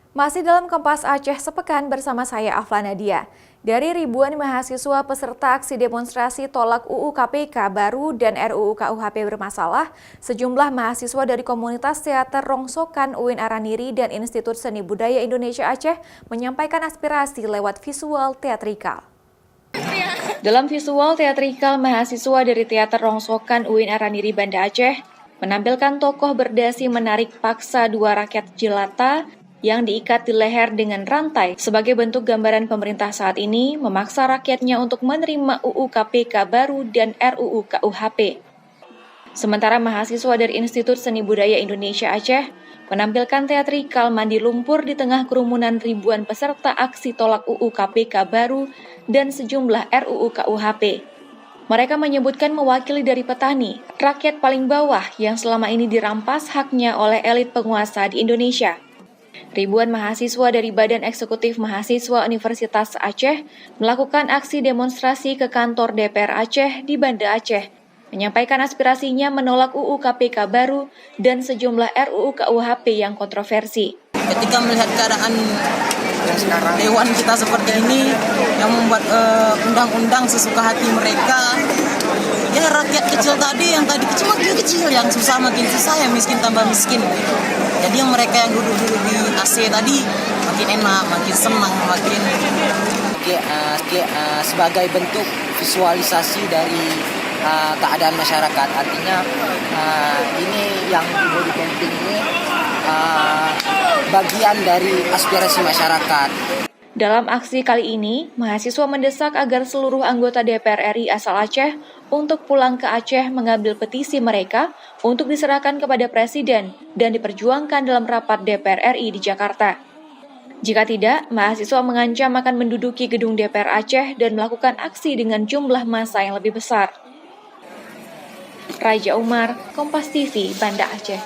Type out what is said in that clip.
Masih dalam Kompas Aceh sepekan bersama saya Afla Nadia. Dari ribuan mahasiswa peserta aksi demonstrasi tolak UU KPK baru dan RUU KUHP bermasalah, sejumlah mahasiswa dari komunitas teater Rongsokan UIN Araniri dan Institut Seni Budaya Indonesia Aceh menyampaikan aspirasi lewat visual teatrikal. Dalam visual teatrikal, mahasiswa dari teater Rongsokan UIN Araniri Banda Aceh menampilkan tokoh berdasi menarik paksa dua rakyat jelata yang diikat di leher dengan rantai sebagai bentuk gambaran pemerintah saat ini memaksa rakyatnya untuk menerima UU KPK baru dan RUU KUHP. Sementara mahasiswa dari Institut Seni Budaya Indonesia Aceh menampilkan teatrikal mandi lumpur di tengah kerumunan ribuan peserta aksi tolak UU KPK baru dan sejumlah RUU KUHP. Mereka menyebutkan mewakili dari petani, rakyat paling bawah yang selama ini dirampas haknya oleh elit penguasa di Indonesia. Ribuan mahasiswa dari Badan Eksekutif Mahasiswa Universitas Aceh melakukan aksi demonstrasi ke kantor DPR Aceh di Banda Aceh, menyampaikan aspirasinya menolak UU KPK baru dan sejumlah RUU KUHP yang kontroversi. Ketika melihat keadaan dewan kita seperti ini, yang membuat undang-undang sesuka hati mereka, ya rakyat kecil tadi, yang tadi kecil makin kecil, yang susah makin susah, yang miskin tambah miskin. Jadi yang mereka yang duduk-duduk di AC tadi makin enak, makin senang, makin sebagai bentuk visualisasi dari keadaan masyarakat. Artinya ini yang body painting ini bagian dari aspirasi masyarakat. Dalam aksi kali ini, mahasiswa mendesak agar seluruh anggota DPR RI asal Aceh untuk pulang ke Aceh mengambil petisi mereka untuk diserahkan kepada Presiden dan diperjuangkan dalam rapat DPR RI di Jakarta. Jika tidak, mahasiswa mengancam akan menduduki gedung DPR Aceh dan melakukan aksi dengan jumlah massa yang lebih besar. Raja Umar, Kompas TV, Banda Aceh.